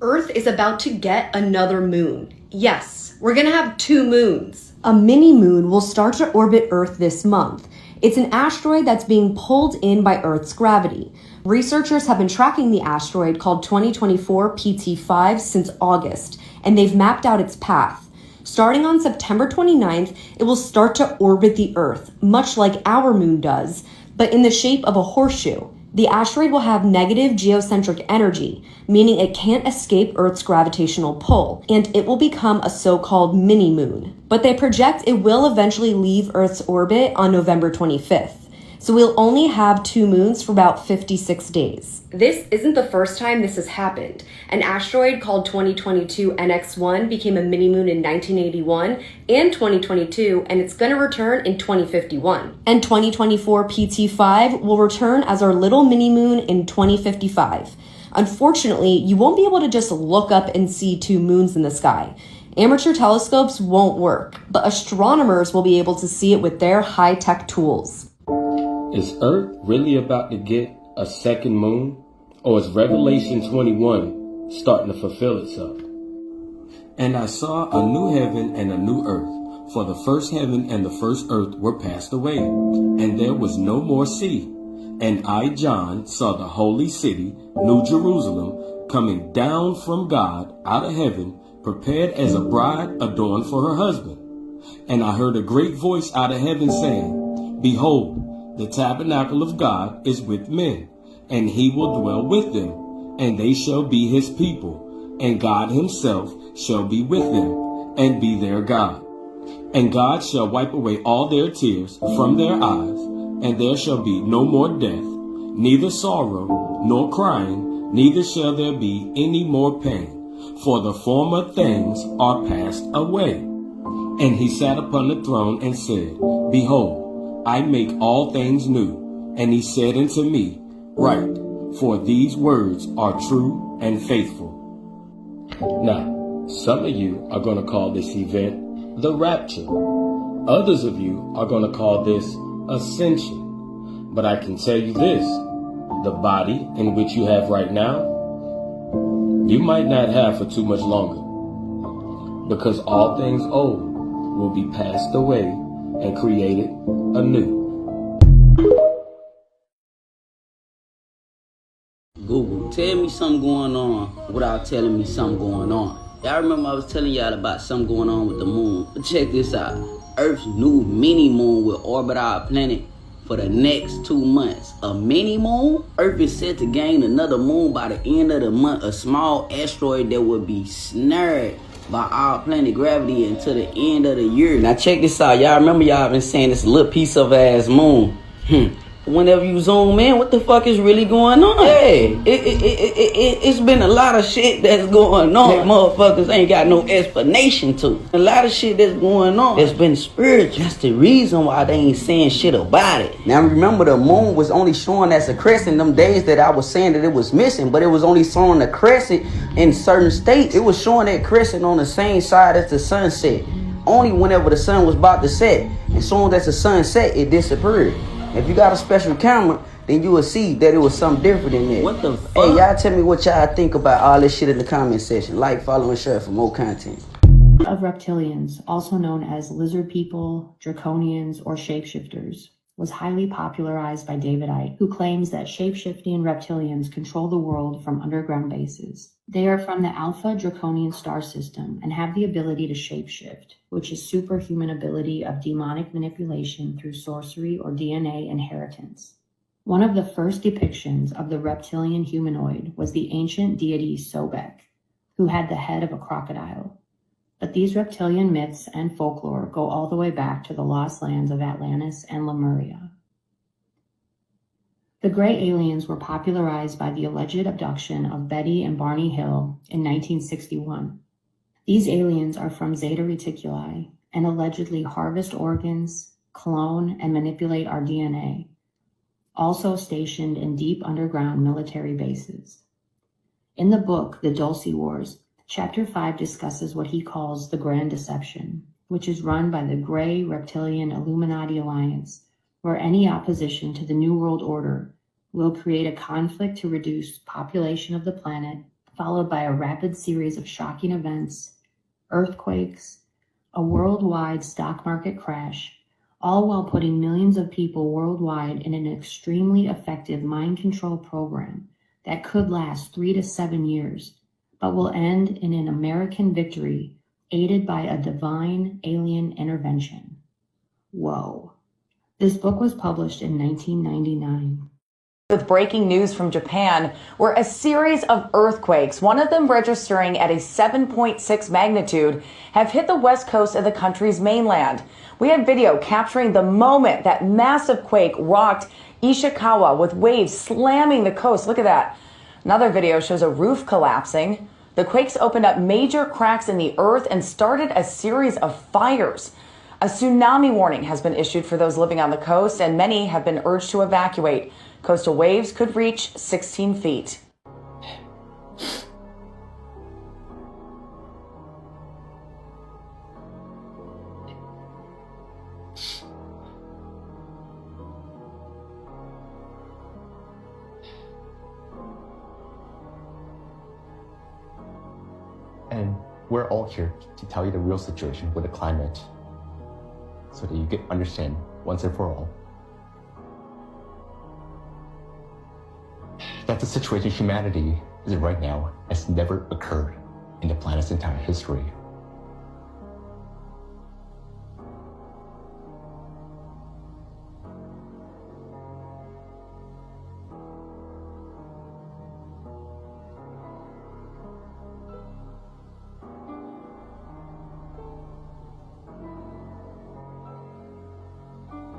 Earth is about to get another moon. Yes, we're gonna have 2 moons. A mini moon will start to orbit Earth this month. It's an asteroid that's being pulled in by Earth's gravity. Researchers have been tracking the asteroid called 2024 PT5 since August, and they've mapped out its path. Starting on September 29th, it will start to orbit the Earth, much like our moon does, but in the shape of a horseshoe. The asteroid will have negative geocentric energy, meaning it can't escape Earth's gravitational pull, and it will become a so-called mini-moon. But they project it will eventually leave Earth's orbit on November 25th. So we'll only have 2 moons for about 56 days. This isn't the first time this has happened. An asteroid called 2022 NX1 became a mini-moon in 1981 and 2022, and it's going to return in 2051. And 2024 PT5 will return as our little mini-moon in 2055. Unfortunately, you won't be able to just look up and see 2 moons in the sky. Amateur telescopes won't work, but astronomers will be able to see it with their high-tech tools. Is Earth really about to get a second moon? Or is Revelation 21 starting to fulfill itself? And I saw a new heaven and a new earth, for the first heaven and the first earth were passed away, and there was no more sea. And I, John, saw the holy city, New Jerusalem, coming down from God out of heaven, prepared as a bride adorned for her husband. And I heard a great voice out of heaven saying, Behold, the tabernacle of God is with men, and he will dwell with them, and they shall be his people, and God himself shall be with them, and be their God. And God shall wipe away all their tears from their eyes, and there shall be no more death, neither sorrow, nor crying, neither shall there be any more pain, for the former things are passed away. And he sat upon the throne and said, Behold, I make all things new. And he said unto me, Write, for these words are true and faithful. Now, some of you are going to call this event the rapture. Others of you are going to call this ascension. But I can tell you this, the body in which you have right now, you might not have for too much longer, because all things old will be passed away and created anew. Google, tell me something going on without telling me something going on. Y'all remember I was telling y'all about something going on with the moon. But check this out. Earth's new mini moon will orbit our planet for the next 2 months. A mini moon? Earth is set to gain another moon by the end of the month. A small asteroid that will be snared by our planet gravity until the end of the year. Now check this out. Y'all remember y'all been saying this little piece of ass moon. Whenever you zoom in, what the fuck is really going on? Hey, it's been a lot of shit that's going on that motherfuckers ain't got no explanation to. A lot of shit that's going on that's been spiritual. That's the reason why they ain't saying shit about it. Now remember, the moon was only showing as a crescent them days that I was saying that it was missing, but it was only showing the crescent in certain states. It was showing that crescent on the same side as the sunset. Only whenever the sun was about to set. And as soon as the sun set, it disappeared. If you got a special camera, then you will see that it was something different in there. What the fuck? Hey, y'all tell me what y'all think about all this shit in the comment section. Like, follow, and share for more content. Of reptilians, also known as lizard people, draconians, or shapeshifters, was highly popularized by David Icke, who claims that shapeshifting reptilians control the world from underground bases. They are from the Alpha Draconian star system and have the ability to shapeshift, which is superhuman ability of demonic manipulation through sorcery or DNA inheritance. One of the first depictions of the reptilian humanoid was the ancient deity Sobek, who had the head of a crocodile. But these reptilian myths and folklore go all the way back to the lost lands of Atlantis and Lemuria. The gray aliens were popularized by the alleged abduction of Betty and Barney Hill in 1961. These aliens are from Zeta Reticuli and allegedly harvest organs, clone, and manipulate our DNA, also stationed in deep underground military bases. In the book, The Dulce Wars, Chapter 5 discusses what he calls the Grand Deception, which is run by the Gray Reptilian Illuminati Alliance, where any opposition to the New World Order will create a conflict to reduce population of the planet, followed by a rapid series of shocking events, earthquakes, a worldwide stock market crash, all while putting millions of people worldwide in an extremely effective mind control program that could last 3 to 7 years, but will end in an American victory aided by a divine alien intervention. Whoa. This book was published in 1999. With breaking news from Japan, where a series of earthquakes, one of them registering at a 7.6 magnitude, have hit the west coast of the country's mainland. We had video capturing the moment that massive quake rocked Ishikawa with waves slamming the coast. Look at that. Another video shows a roof collapsing. The quakes opened up major cracks in the earth and started a series of fires. A tsunami warning has been issued for those living on the coast, and many have been urged to evacuate. Coastal waves could reach 16 feet. And we're all here to tell you the real situation with the climate so that you can understand once and for all that the situation humanity is in right now has never occurred in the planet's entire history.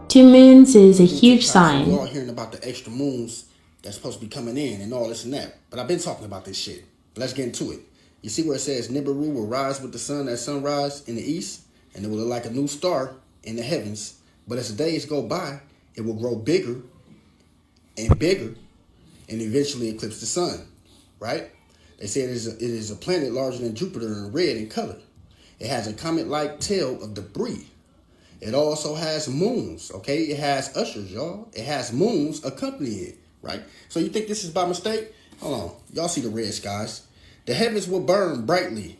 Two moons is a huge sign. We're all hearing about the extra moons that's supposed to be coming in and all this and that. But I've been talking about this shit. Let's get into it. You see where it says Nibiru will rise with the sun at sunrise in the east, and it will look like a new star in the heavens. But as the days go by, it will grow bigger and bigger and eventually eclipse the sun, right? They say it is a planet larger than Jupiter and red in color. It has a comet-like tail of debris. It also has moons, okay? It has ushers, y'all. It has moons accompanying it, right? So you think this is by mistake? Hold on. Y'all see the red skies. The heavens will burn brightly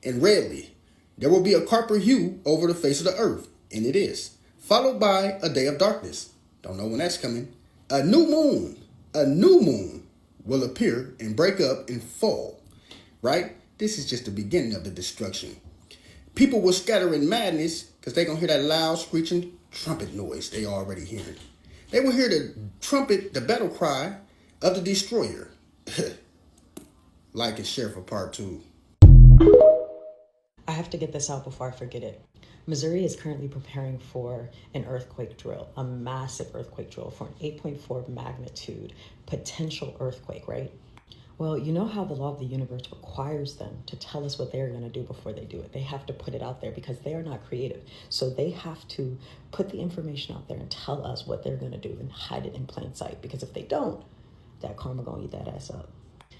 and redly. There will be a copper hue over the face of the earth, and it is, followed by a day of darkness. Don't know when that's coming. A new moon will appear and break up and fall, right? This is just the beginning of the destruction. People will scatter in madness because they're going to hear that loud screeching trumpet noise they already hearing. They will hear the trumpet, the battle cry of the destroyer. Like and share for part 2. I have to get this out before I forget it. Missouri is currently preparing for an earthquake drill, a massive earthquake drill for an 8.4 magnitude potential earthquake, right? Well, you know how the law of the universe requires them to tell us what they're going to do before they do it. They have to put it out there because they are not creative. So they have to put the information out there and tell us what they're going to do and hide it in plain sight. Because if they don't, that karma going to eat that ass up.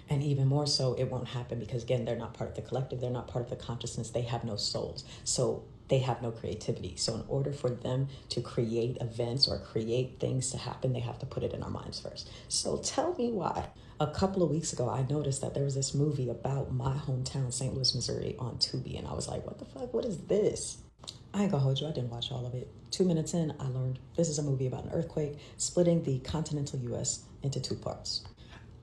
And even more so, it won't happen because, again, they're not part of the collective. They're not part of the consciousness. They have no souls. So they have no creativity. So in order for them to create events or create things to happen, they have to put it in our minds first. So tell me why. A couple of weeks ago, I noticed that there was this movie about my hometown, St. Louis, Missouri, on Tubi. And I was like, what the fuck? What is this? I ain't gonna hold you. I didn't watch all of it. 2 minutes in, I learned this is a movie about an earthquake splitting the continental U.S. into 2 parts.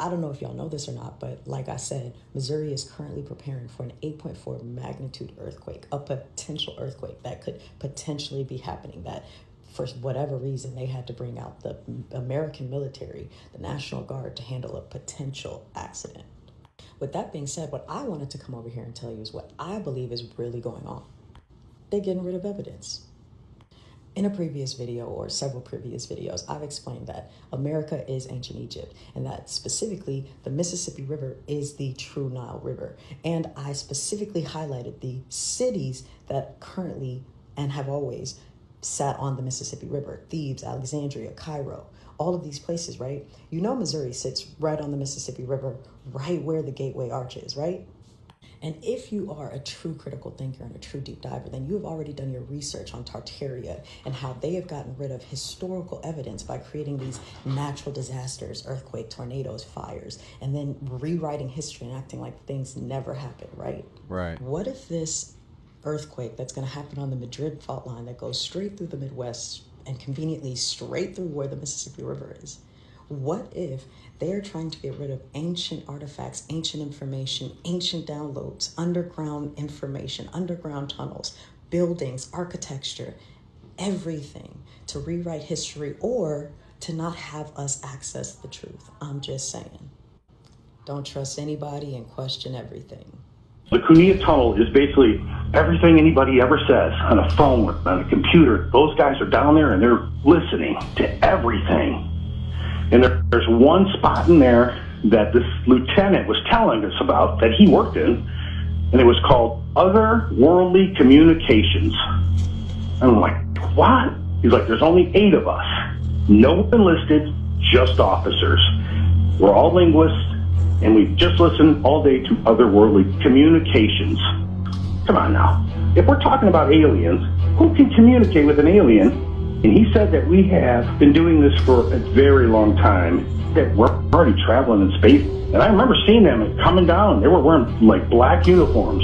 I don't know if y'all know this or not, but like I said, Missouri is currently preparing for an 8.4 magnitude earthquake, a potential earthquake that could potentially be happening, that for whatever reason, they had to bring out the American military, the National Guard, to handle a potential accident. With that being said, what I wanted to come over here and tell you is what I believe is really going on. They're getting rid of evidence. In a previous video or several previous videos, I've explained that America is ancient Egypt and that specifically the Mississippi River is the true Nile River. And I specifically highlighted the cities that currently and have always sat on the Mississippi River: Thebes, Alexandria, Cairo, all of these places, right? You know Missouri sits right on the Mississippi River, right where the Gateway Arch is, right? And if you are a true critical thinker and a true deep diver, then you have already done your research on Tartaria and how they have gotten rid of historical evidence by creating these natural disasters, earthquake, tornadoes, fires, and then rewriting history and acting like things never happened, right? Right. What if this earthquake that's going to happen on the Madrid fault line that goes straight through the Midwest and conveniently straight through where the Mississippi River is, what if they are trying to get rid of ancient artifacts, ancient information, ancient downloads, underground information, underground tunnels, buildings, architecture, everything to rewrite history or to not have us access the truth? I'm just saying. Don't trust anybody and question everything. The Cunha Tunnel is basically everything anybody ever says on a phone, on a computer. Those guys are down there and they're listening to everything. And there's one spot in there that this lieutenant was telling us about that he worked in, and it was called Otherworldly Communications. And I'm like, what? He's like, there's only 8 of us. No enlisted, just officers. We're all linguists, and we just listen all day to Otherworldly Communications. Come on now. If we're talking about aliens, who can communicate with an alien? And he said that we have been doing this for a very long time, that we're already traveling in space. And I remember seeing them coming down. They were wearing like black uniforms.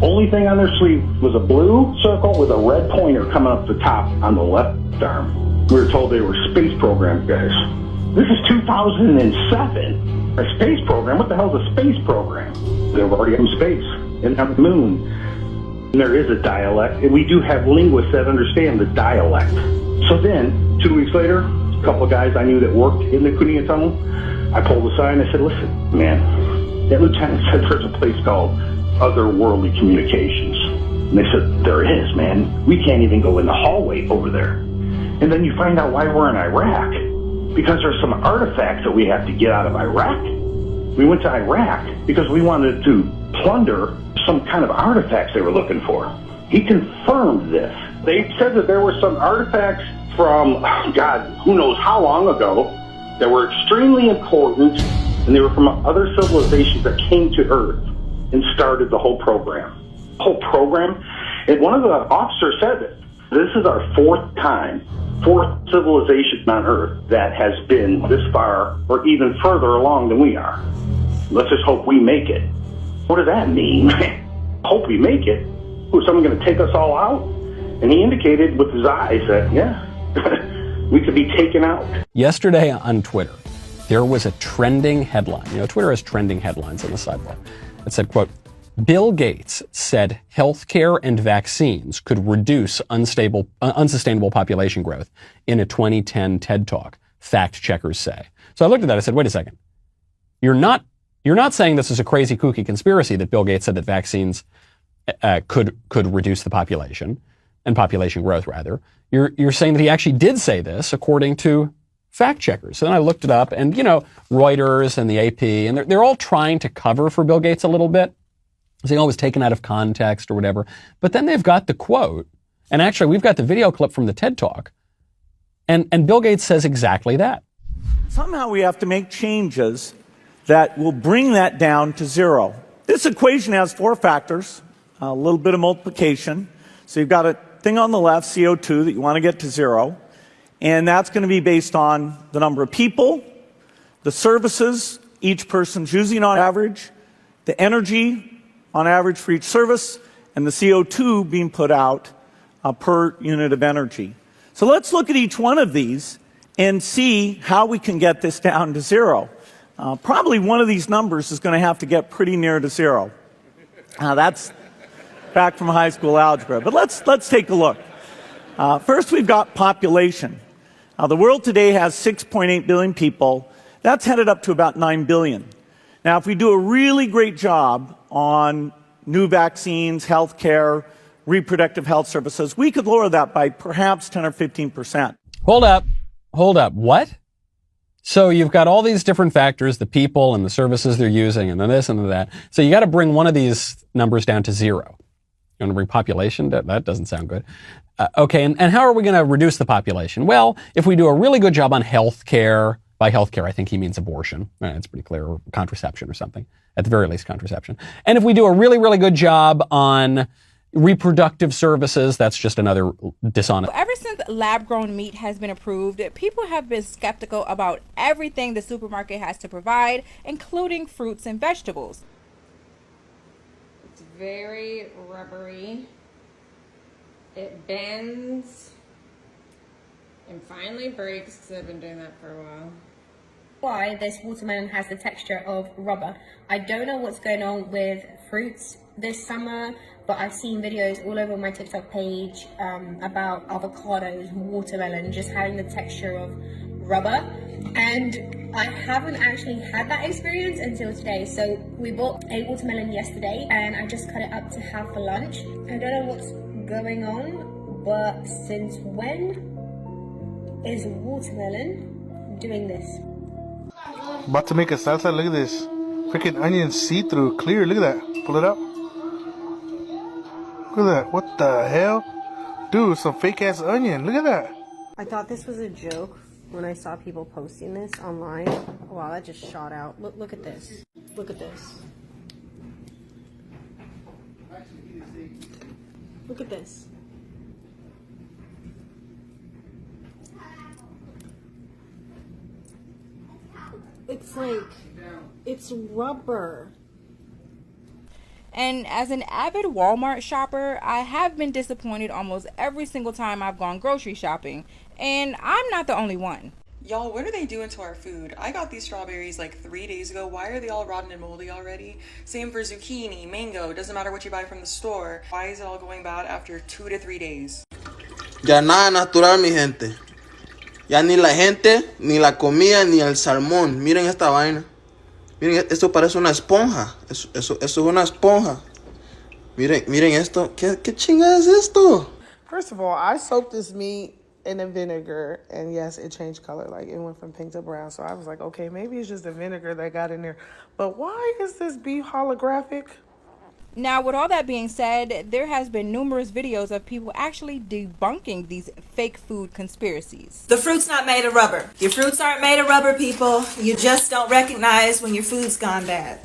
Only thing on their sleeve was a blue circle with a red pointer coming up the top on the left arm. We were told they were space program guys. This is 2007. A space program? What the hell is a space program? They're already in space and on the moon. And there is a dialect, and we do have linguists that understand the dialect. So then, 2 weeks later, a couple of guys I knew that worked in the Cunha Tunnel, I pulled aside and I said, listen, man, that lieutenant said there's a place called Otherworldly Communications. And they said, there is, man. We can't even go in the hallway over there. And then you find out why we're in Iraq. Because there's some artifacts that we have to get out of Iraq. We went to Iraq because we wanted to plunder some kind of artifacts they were looking for. He confirmed this. They said that there were some artifacts from, God, who knows how long ago, that were extremely important, and they were from other civilizations that came to Earth and started the whole program. And one of the officers said that this is our 4th time, 4th civilization on Earth that has been this far or even further along than we are. Let's just hope we make it. What does that mean? Hope we make it? Who's someone going to take us all out? And he indicated with his eyes that, yeah, we could be taken out. Yesterday on Twitter, there was a trending headline. You know, Twitter has trending headlines on the sidebar. It said, quote, Bill Gates said healthcare and vaccines could reduce unsustainable population growth in a 2010 TED Talk, fact checkers say. So I looked at that. I said, wait a second. You're not saying this is a crazy, kooky conspiracy that Bill Gates said that vaccines could reduce the population and population growth, rather. You're saying that he actually did say this according to fact checkers. So then I looked it up, and, you know, Reuters and the AP, and they're all trying to cover for Bill Gates a little bit, saying, oh, it was taken out of context or whatever. But then they've got the quote, and actually we've got the video clip from the TED Talk, and Bill Gates says exactly that. Somehow we have to make changes that will bring that down to 0. This equation has 4 factors, a little bit of multiplication. So you've got a thing on the left, CO2, that you want to get to 0. And that's going to be based on the number of people, the services each person's using on average, the energy on average for each service, and the CO2 being put out per unit of energy. So let's look at each one of these and see how we can get this down to 0. Probably one of these numbers is going to have to get pretty near to 0. That's back from high school algebra. But let's take a look. First, we've got population. The world today has 6.8 billion people. That's headed up to about 9 billion. Now, if we do a really great job on new vaccines, healthcare, reproductive health services, we could lower that by perhaps 10 or 15%. Hold up. What? So you've got all these different factors, the people and the services they're using, and then this and that. So you got to bring one of these numbers down to 0. You want to bring population? That doesn't sound good. Okay, and how are we going to reduce the population? Well, if we do a really good job on health care, By healthcare, I think he means abortion. It's pretty clear, or contraception or something. At the very least, contraception. And if we do a really, really good job on reproductive services, that's just another dishonest. Ever since lab-grown meat has been approved, people have been skeptical about everything the supermarket has to provide, including fruits and vegetables. It's very rubbery. It bends and finally breaks, because I've been doing that for a while. Why this watermelon has the texture of rubber. I don't know what's going on with fruits this summer, but I've seen videos all over my TikTok page about avocados, watermelon, just having the texture of rubber. And I haven't actually had that experience until today. So we bought a watermelon yesterday and I just cut it up to have for lunch. I don't know what's going on, but since when is watermelon doing this? About to make a salsa. Look at this. Freaking onion see-through, clear. Look at that. Pull it up. Look at that. What the hell? Dude, some fake-ass onion. Look at that. I thought this was a joke when I saw people posting this online. Wow, that just shot out. Look at this. Look at this. Look at this. It's like, it's rubber. And as an avid Walmart shopper, I have been disappointed almost every single time I've gone grocery shopping. And I'm not the only one. Y'all, what are they doing to our food? I got these strawberries like 3 days ago. Why are they all rotten and moldy already? Same for zucchini, mango, doesn't matter what you buy from the store. Why is it all going bad after 2 to 3 days? Ya nada natural, mi gente. Ya ni la gente, ni la comida, ni el salmón. Miren esta vaina. Miren, esto parece una esponja. Eso es una esponja. Miren esto. ¿Qué chingada es esto? First of all, I soaked this meat in a vinegar, and yes, it changed color. Like, it went from pink to brown. So I was like, okay, maybe it's just the vinegar that got in there. But why is this beef holographic? Now, with all that being said, there has been numerous videos of people actually debunking these fake food conspiracies. The fruit's not made of rubber. Your fruits aren't made of rubber, people. You just don't recognize when your food's gone bad.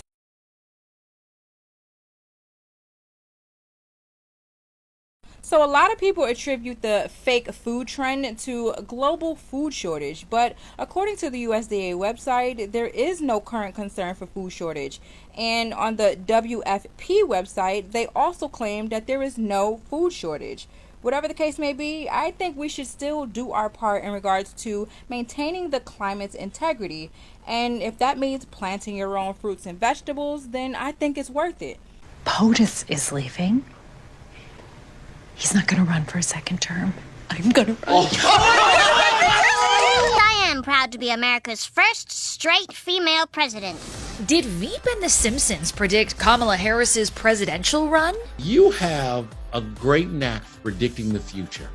So a lot of people attribute the fake food trend to a global food shortage, but according to the USDA website, there is no current concern for food shortage. And on the WFP website, they also claim that there is no food shortage. Whatever the case may be, I think we should still do our part in regards to maintaining the climate's integrity. And if that means planting your own fruits and vegetables, then I think it's worth it. POTUS is leaving. He's not going to run for a second term. I'm going to run. I am proud to be America's first straight female president. Did Veep and The Simpsons predict Kamala Harris's presidential run? You have a great knack for predicting the future.